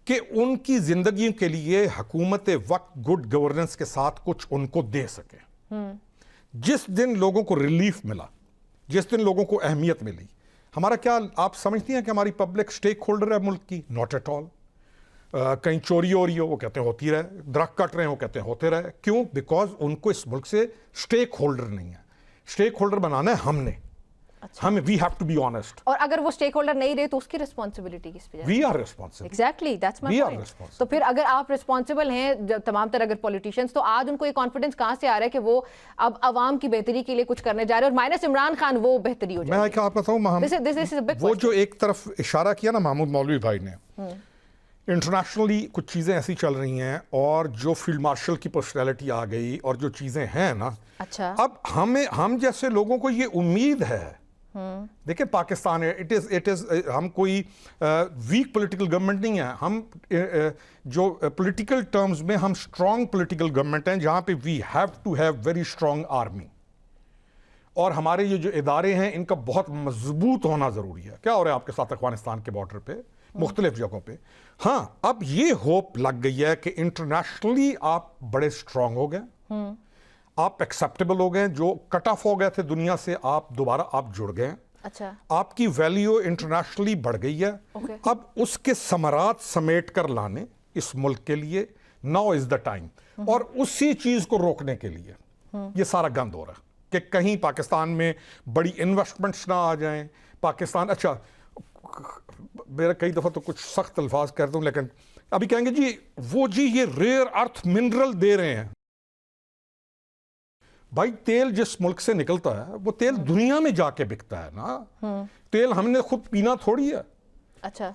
کہ ان کی زندگی کے لیے حکومت وقت گڈ گورننس کے ساتھ کچھ ان کو دے سکے. جس دن لوگوں کو ریلیف ملا, جس دن لوگوں کو اہمیت ملی, ہمارا کیا آپ سمجھتی ہیں کہ ہماری پبلک سٹیک ہولڈر ہے ملک کی؟ Not at all. کہیں چوری ہو رہی ہو وہ کہتے ہیں ہوتی رہے, درخت کٹ رہے ہیں وہ کہتے ہیں ہوتے رہے. کیوں؟ بیکاز ان کو اس ملک سے سٹیک ہولڈر نہیں ہے. سٹیک ہولڈر بنانا ہے ہم نے. ہم we have to be honest. اور اگر وہ سٹیک ہولڈر نہیں رہے تو اس کی رسپانسبلٹی کس پہ جائے؟ We are responsible. Exactly, that's my point. تو پھر اگر آپ ریسپانسبل ہیں تمام طرح اگر پولیٹیشینز, تو آج ان کو یہ کانفیڈنس کہاں سے آ رہا ہے کہ وہ اب عوام کی بہتری کے لیے کچھ کرنے جا رہے ہیں, اور مائنس عمران خان وہ بہتری ہو جائے گی؟ میں آپ بتاؤں, وہ جو ایک طرف اشارہ کیا نا محمود مولوی بھائی نے, انٹرنیشنلی کچھ چیزیں ایسی چل رہی ہیں, اور جو فیلڈ مارشل کی پرسنالٹی آ گئی, اور جو چیزیں ہیں نا, اچھا, اب ہم جیسے لوگوں کو یہ امید ہے. دیکھیں پاکستان ہے, اٹ از ہم کوئی ویک پولیٹیکل گورنمنٹ نہیں ہے. ہم جو پولیٹیکل ٹرمز میں ہم اسٹرانگ پولیٹیکل گورنمنٹ ہیں, جہاں پہ we have to have very strong army. اور ہمارے یہ جو ادارے ہیں ان کا بہت مضبوط ہونا ضروری ہے. کیا ہو رہا ہے آپ کے ساتھ افغانستان کے بارڈر پہ, مختلف جگہوں پہ. ہاں, اب یہ ہوپ لگ گئی ہے کہ انٹرنیشنلی آپ بڑے اسٹرانگ ہو گئے, آپ ایکسیپٹیبل ہو گئے, جو کٹ آف ہو گئے تھے دنیا سے آپ دوبارہ آپ جڑ گئے. اچھا, آپ کی ویلیو انٹرنیشنلی بڑھ گئی ہے. اب اس کے ثمرات سمیٹ کر لانے اس ملک کے لیے ناؤ از دا ٹائم. اور اسی چیز کو روکنے کے لیے یہ سارا گند ہو رہا ہے کہ کہیں پاکستان میں بڑی انویسٹمنٹس نہ آ جائیں. پاکستان, اچھا میرا کئی دفعہ تو کچھ سخت الفاظ کہتا ہوں, لیکن ابھی کہیں گے جی وہ جی یہ ریئر ارتھ منرل دے رہے ہیں. بھائی تیل جس ملک سے نکلتا ہے وہ تیل دنیا میں جا کے بکتا ہے نا. تیل ہم نے خود پینا تھوڑی ہے. اچھا,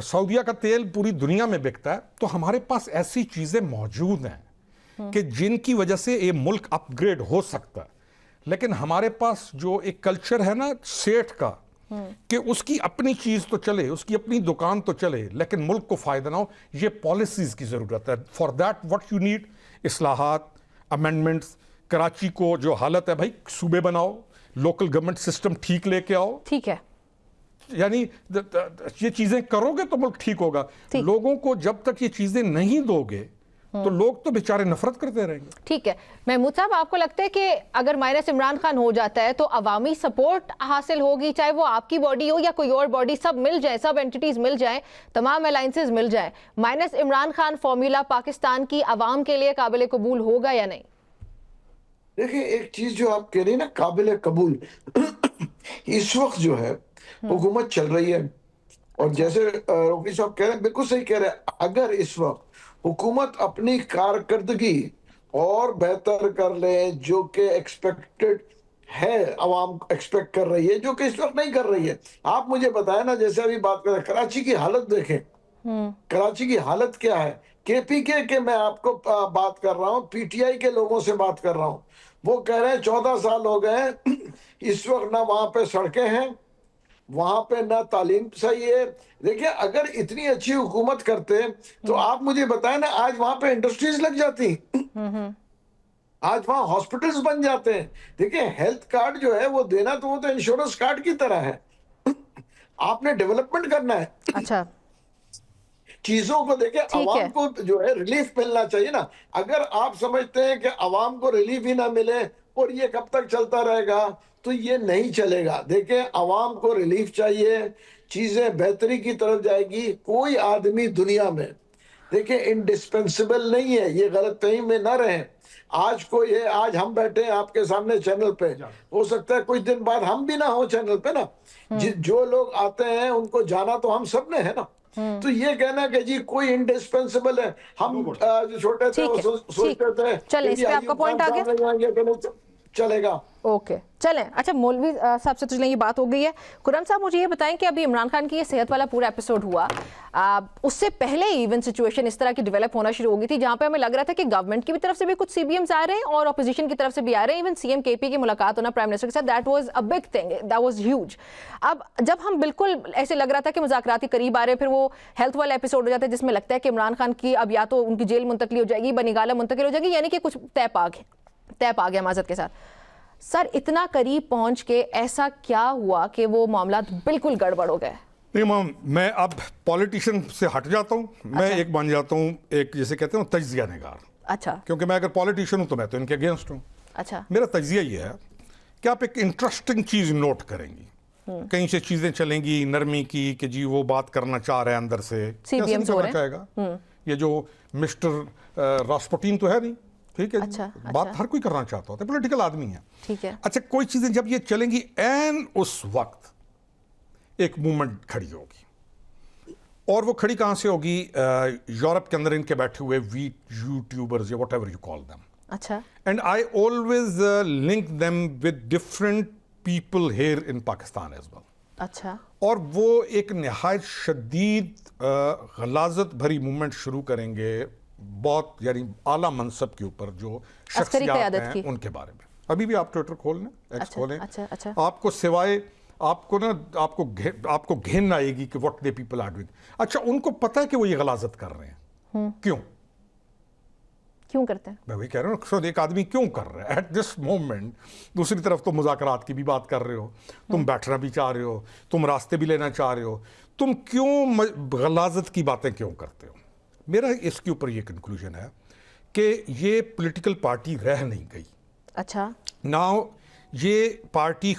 سعودیہ کا تیل پوری دنیا میں بکتا ہے. تو ہمارے پاس ایسی چیزیں موجود ہیں کہ جن کی وجہ سے یہ ملک اپ گریڈ ہو سکتا ہے. لیکن ہمارے پاس جو ایک کلچر ہے نا سیٹھ کا, کہ اس کی اپنی چیز تو چلے, اس کی اپنی دکان تو چلے, لیکن ملک کو فائدہ نہ ہو, یہ پالیسیز کی ضرورت ہے. For that what you need اصلاحات, امینڈمنٹس. کراچی کو جو حالت ہے بھائی, صوبے بناؤ, لوکل گورنمنٹ سسٹم ٹھیک لے کے آؤ. ٹھیک ہے, یعنی یہ چیزیں کرو گے تو ملک ٹھیک ہوگا. لوگوں کو جب تک یہ چیزیں نہیں دو گے تو لوگ تو بیچارے نفرت کرتے رہیں گے. ٹھیک ہے. محمود صاحب, آپ کو لگتا ہے کہ اگر مائنس عمران خان ہو جاتا ہے تو عوامی سپورٹ حاصل ہوگی, چاہے وہ آپ کی باڈی ہو یا کوئی اور باڈی, سب مل جائیں, سب اینٹیز مل جائیں, تمام الائنسز مل جائیں, مائنس عمران خان فارمولا پاکستان کی عوام کے لیے قابل قبول ہوگا یا نہیں؟ دیکھیں ایک چیز جو آپ کہہ رہی ہیں نا قابل قبول, اس وقت جو ہے حکومت چل رہی ہے, اور جیسے روکی صاحب کہہ رہے ہیں بالکل صحیح کہہ رہے ہیں. اگر اس وقت حکومت اپنی کارکردگی اور بہتر کر لے, جو کہ ایکسپیکٹڈ ہے, عوام ایکسپیکٹ کر رہی ہے, جو کہ اس وقت نہیں کر رہی ہے. آپ مجھے بتائیں نا, جیسے ابھی بات کر رہے ہیں کراچی کی حالت دیکھیں, کراچی کی حالت کیا ہے. کے پی کے میں آپ کو بات کر رہا ہوں, پی ٹی آئی کے لوگوں سے بات کر رہا ہوں, وہ کہہ رہے ہیں 14 سال ہو گئے ہیں, اس وقت نہ وہاں پہ سڑکیں ہیں, وہاں پہ نہ تعلیم صحیح ہے. دیکھیں اگر اتنی اچھی حکومت کرتے تو آپ مجھے بتائیں نا آج وہاں پہ انڈسٹریز لگ جاتی, آج وہاں ہاسپٹلز بن جاتے ہیں. دیکھیں ہیلتھ کارڈ جو ہے وہ دینا تو وہ تو انشورنس کارڈ کی طرح ہے. آپ نے ڈیولپمنٹ کرنا ہے. اچھا چیزوں کو دیکھیں, عوام کو جو ہے ریلیف ملنا چاہیے نا. اگر آپ سمجھتے ہیں کہ عوام کو ریلیف ہی نہ ملے اور یہ کب تک چلتا رہے گا تو یہ نہیں چلے گا. دیکھیں عوام کو ریلیف چاہیے, چیزیں بہتری کی طرف جائے گی. کوئی آدمی دنیا میں دیکھیں انڈسپینسیبل نہیں ہے, یہ غلط فہمی میں نہ رہیں. آج ہم بیٹھے ہیں آپ کے سامنے چینل پہ, ہو سکتا ہے کچھ دن بعد ہم بھی نہ ہو چینل پہ نا. جو لوگ آتے ہیں ان کو جانا تو ہم سب نے ہے نا. تو یہ کہنا کہ جی کوئی انڈسپینسیبل ہے, ہم جو چھوٹے تھے وہ سوچتے تھے چلیں اس پہ آپ کا پوائنٹ آ گیا, چلے گا. اوکے چلیں. اچھا مولوی صاحب سے تو یہ بات ہو گئی ہے. خرم صاحب مجھے یہ بتائیں کہ ابھی عمران خان کی یہ صحت والا پورا ایپیسوڈ ہوا, اس سے پہلے ایون سچویشن اس طرح کی ڈیولپ ہونا شروع ہو گئی تھی جہاں پہ ہمیں لگ رہا تھا کہ گورنمنٹ کی بھی طرف سے بھی کچھ سی بی ایمز آ رہے ہیں اور اپوزیشن کی طرف سے بھی آ رہے ہیں. ایون سی ایم کے پی کی ملاقات ہونا پرائم منسٹر کے ساتھ, that was a big thing, that was huge. اب جب ہم بالکل ایسے لگ رہا تھا کہ مذاکراتی قریب آ رہے, پھر وہ ہیلتھ والا ایپیسوڈ ہو جاتا ہے جس میں لگتا ہے کہ عمران خان کی اب یا تو ان کی جیل منتقلی ہو جائے گی, بنگالہ منتقل ہو جائے گی, یعنی کہ کچھ طے پا گیا معذرت کے ساتھ. سر اتنا قریب پہنچ کے ایسا کیا ہوا کہ وہ معاملات بالکل گڑبڑ ہو گئے؟ نہیں میں اب پولیٹیشین سے ہٹ جاتا ہوں. میں ایک بن جاتا ہوں ایک جسے کہتے ہیں تجزیہ نگار. اچھا کیونکہ میں اگر پولیٹیشین ہوں تو میں تو ان کے اگینسٹ ہوں. اچھا میرا تجزیہ یہ ہے کہ آپ ایک انٹرسٹنگ چیز نوٹ کریں گی, کہیں سے چیزیں چلیں گی نرمی کی کہ جی وہ بات کرنا چاہ رہے ہیں اندر سے, کرنا چاہے گا. یہ جو مسٹر راسپوٹین تو ہے نہیں, ٹھیک ہے, بات ہر کوئی کرنا چاہتا ہوتا ہے, پولیٹیکل آدمی ہے. ٹھیک ہے. اچھا کوئی چیزیں جب یہ چلیں گی این اس وقت ایک موومنٹ کھڑی ہوگی, اور وہ کھڑی کہاں سے ہوگی؟ یورپ کے اندر ان کے بیٹھے ہوئے یوٹیوبرز یا whatever you call them. اچھا. And I always link them with different people here in Pakistan as well. اچھا. اور وہ ایک نہایت شدید غلاظت بھری موومنٹ شروع کریں گے, بہت یعنی اعلیٰ منصب کے اوپر جو شخصیات ہیں ان کے بارے میں. ابھی بھی آپ ٹویٹر کھول لیں, ایکس کھولیں, آپ کو سوائے آپ کو گھن آئے گی کہ what the people are doing. اچھا ان کو پتہ ہے کہ وہ یہ غلاظت کر رہے ہیں, کیوں کرتے ہیں؟ میں وہی کہہ رہا ہوں, خود ایک آدمی کیوں کر رہا ہے ایٹ دس مومنٹ. دوسری طرف تم مذاکرات کی بھی بات کر رہے ہو, تم بیٹھنا بھی چاہ رہے ہو, تم راستے بھی لینا چاہ رہے ہو, تم کیوں غلاظت کی باتیں کیوں کرتے ہو؟ میرا اس کے اوپر یہ کنکلوژن ہے کہ یہ پولیٹیکل پارٹی رہ نہیں گئی. اچھا. ناؤ یہ پارٹی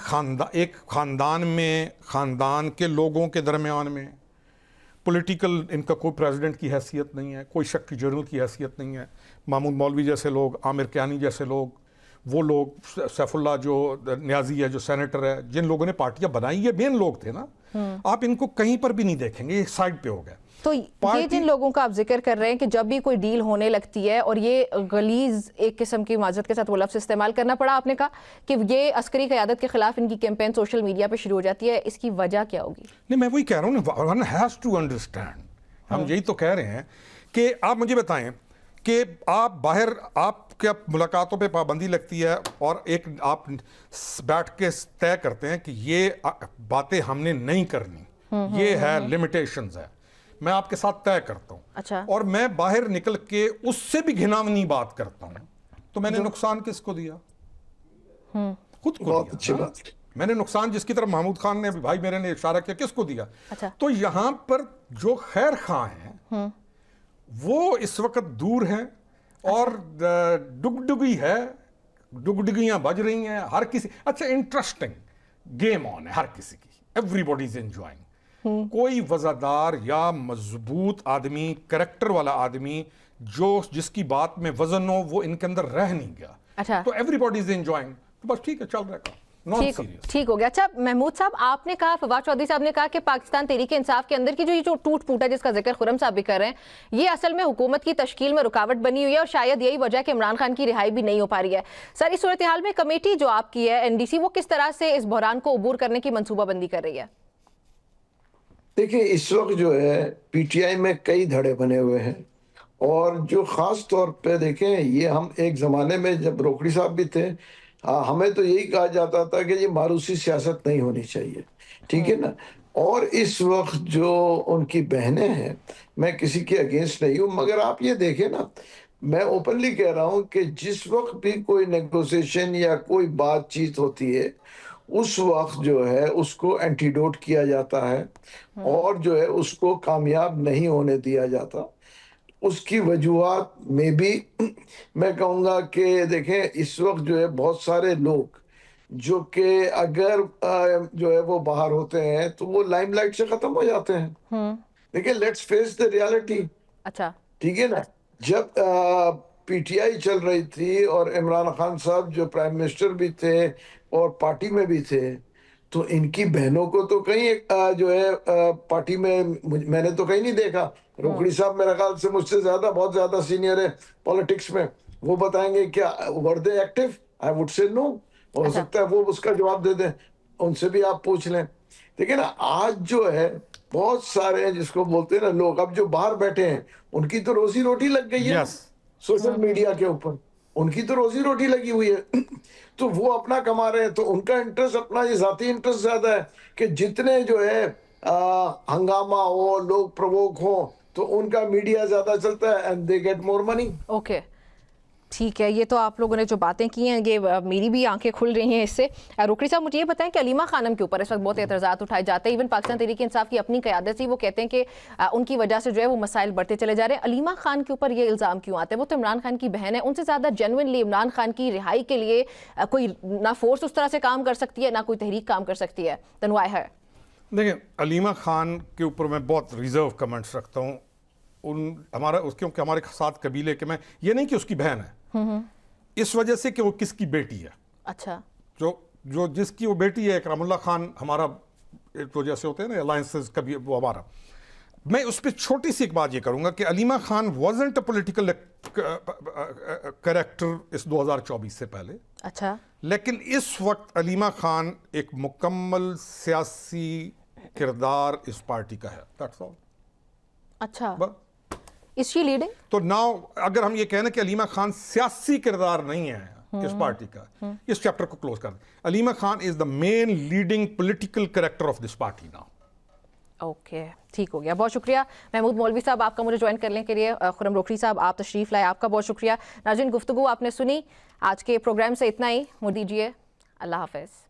ایک خاندان کے لوگوں کے درمیان میں پولیٹیکل, ان کا کوئی پریزیڈنٹ کی حیثیت نہیں ہے, کوئی سیکرٹری جنرل کی حیثیت نہیں ہے. محمود مولوی جیسے لوگ, عامر کیانی جیسے لوگ, وہ لوگ, سیف اللہ جو نیازی ہے جو سینیٹر ہے, جن لوگوں نے پارٹیاں بنائی, یہ مین لوگ تھے نا. آپ ان کو کہیں پر بھی نہیں دیکھیں گے, یہ سائڈ پہ ہو گئے. تو یہ جن لوگوں کا آپ ذکر کر رہے ہیں کہ جب بھی کوئی ڈیل ہونے لگتی ہے, اور یہ غلیظ ایک قسم کی معذرت کے ساتھ وہ لفظ استعمال کرنا پڑا آپ نے کہا کہ یہ عسکری قیادت کے خلاف ان کی کیمپین سوشل میڈیا پہ شروع ہو جاتی ہے, اس کی وجہ کیا ہوگی؟ نہیں میں وہی کہہ رہا ہوں نا, ون ہیز ٹو انڈرسٹینڈ. ہم یہی تو کہہ رہے ہیں کہ آپ مجھے بتائیں کہ آپ باہر, آپ کے ملاقاتوں پہ پابندی لگتی ہے اور ایک آپ بیٹھ کے طے کرتے ہیں کہ یہ باتیں ہم نے نہیں کرنی, یہ ہے لمیٹیشنز ہے, میں آپ کے ساتھ طے کرتا ہوں. اچھا. اور میں باہر نکل کے اس سے بھی گھناونی بات کرتا ہوں, تو میں نے نقصان کس کو دیا؟ خود کو دیا. میں نے نقصان جس کی طرف محمود خان نے بھائی میرے نے اشارہ کیا, کس کو دیا؟ تو یہاں پر جو خیر خواہ ہیں وہ اس وقت دور ہیں, اور ڈگڈگی ہے, ڈگڈگیاں بج رہی ہیں ہر کسی. اچھا انٹرسٹنگ گیم آن ہے ہر کسی کی, ایوری باڈی از انجوائنگ. کوئی وزادار یا مضبوط آدمی, کریکٹر والا آدمی جس کی بات میں وزن ہو, وہ ان کے اندر رہ نہیں گیا. تو ایوری باڈی از انجوائنگ, تو بس ٹھیک ہے, چل رہا ہے, ٹھیک ہو گیا. اچھا محمود صاحب, آپ نے کہا, فواد چودھری صاحب نے کہا کہ پاکستان تحریک انصاف کے اندر کی جو یہ ٹوٹ پھوٹ ہے جس کا ذکر خرم صاحب بھی کر رہے ہیں, یہ اصل میں حکومت کی تشکیل میں رکاوٹ بنی ہوئی ہے, اور شاید یہی وجہ ہے کہ عمران خان کی رہائی بھی نہیں ہو پا رہی ہے. سر اس صورتحال میں کمیٹی جو آپ کی ہے این ڈی سی, وہ کس طرح سے اس بحران کو عبور کرنے کی منصوبہ بندی کر رہی ہے؟ دیکھیں اس وقت جو ہے پی ٹی آئی میں کئی دھڑے بنے ہوئے ہیں, اور جو خاص طور پہ دیکھیں یہ ہم ایک زمانے میں جب روکڑی صاحب بھی تھے, ہمیں تو یہی کہا جاتا تھا کہ یہ ماروثی سیاست نہیں ہونی چاہیے، ٹھیک ہے نا. اور اس وقت جو ان کی بہنیں ہیں، میں کسی کے اگینسٹ نہیں ہوں، مگر آپ یہ دیکھیں نا، میں اوپنلی کہہ رہا ہوں کہ جس وقت بھی کوئی نیگوسیشن یا کوئی بات چیت ہوتی ہے، اس وقت جو ہے اس کو اینٹیڈوٹ کیا جاتا ہے اور جو ہے اس کو کامیاب نہیں ہونے دیا جاتا. اس کی وجوہات میں بھی میں کہوں گا کہ دیکھیں اس وقت جو ہے بہت سارے لوگ جو کہ اگر جو ہے وہ باہر ہوتے ہیں تو وہ لائم لائٹ سے ختم ہو جاتے ہیں. دیکھیں لیٹس فیس دا ریالٹی. اچھا ٹھیک ہے نا، جب پی ٹی آئی چل رہی تھی اور عمران خان صاحب جو پرائم منسٹر بھی تھے اور پارٹی میں بھی تھے، تو ان کی بہنوں کو تو کہیں جو ہے پارٹی میں نے تو کہیں نہیں دیکھا. روکڑی صاحب میرا خیال سے مجھ سے زیادہ بہت زیادہ سینئر ہے پالیٹکس میں، وہ بتائیں گے کیا ور دے ایکٹیو. آئی وڈ سے نو. ہو سکتا ہے وہ اس کا جواب دے دیں، ان سے بھی آپ پوچھ لیں. دیکھیں نا آج جو ہے بہت سارے ہیں جس کو بولتے ہیں نا لوگ، اب جو باہر بیٹھے ہیں ان کی تو روزی روٹی لگ گئی ہے سوشل میڈیا کے اوپر، ان کی تو روزی روٹی لگی ہوئی ہے. تو وہ اپنا کما رہے ہیں، تو ان کا انٹرسٹ اپنا یہ ذاتی انٹرسٹ زیادہ ہے کہ جتنے جو ہے ہنگامہ ہو، لوگ پرووک ہوں، تو ان کا میڈیا زیادہ چلتا ہے and they get more money. Okay ٹھیک ہے، یہ تو آپ لوگوں نے جو باتیں کی ہیں یہ میری بھی آنکھیں کھل رہی ہیں اس سے. روکڑی صاحب مجھے یہ بتائیں کہ علیمہ خانم کے اوپر اس وقت بہت اعتراضات اٹھائے جاتے ہیں، ایون پاکستان تحریک انصاف کی اپنی قیادت تھی، وہ کہتے ہیں کہ ان کی وجہ سے جو ہے وہ مسائل بڑھتے چلے جا رہے ہیں. علیمہ خان کے اوپر یہ الزام کیوں آتے ہیں؟ وہ تو عمران خان کی بہن ہے، ان سے زیادہ جینوئنلی عمران خان کی رہائی کے لیے کوئی نہ فورس اس طرح سے کام کر سکتی ہے نہ کوئی تحریک کام کر سکتی ہے. دین وائی ہر؟ دیکھیں علیمہ خان کے اوپر میں بہت ریزرو کمنٹس رکھتا ہوں. کیونکہ ہمارے ساتھ قبیلے کے، میں یہ نہیں کہ اس کی بہن ہے، اس وجہ سے کہ وہ کس کی بیٹی ہے. اچھا جو جس کی وہ بیٹی ہے، اکرام اللہ خان ہمارا تو جیسے ہوتے ہیں نا الائنسز، کبھی وہ ہمارا. میں اس پہ چھوٹی سی ایک بات یہ کروں گا کہ Aleema Khan wasn't a political character اس 2024 سے پہلے. اچھا لیکن اس وقت علیمہ خان ایک مکمل سیاسی کردار اس پارٹی کا ہے. That's all. اچھا Is she leading? تو ناؤ اگر ہم یہ کہنا کہ علیمہ خان سیاسی کردار نہیں ہے اس پارٹی کا، اس چیپٹر کو کلوز کر دیں. Aleema Khan is the main leading political character of this party now. Okay ٹھیک ہو گیا، بہت شکریہ محمود مولوی صاحب آپ کا مجھے جوائن کرنے کے لیے. خرم روکڑی صاحب آپ تشریف لائے، آپ کا بہت شکریہ. ناظرین گفتگو آپ نے سنی، آج کے پروگرام سے اتنا ہی، مجھے دیجیے، اللہ حافظ.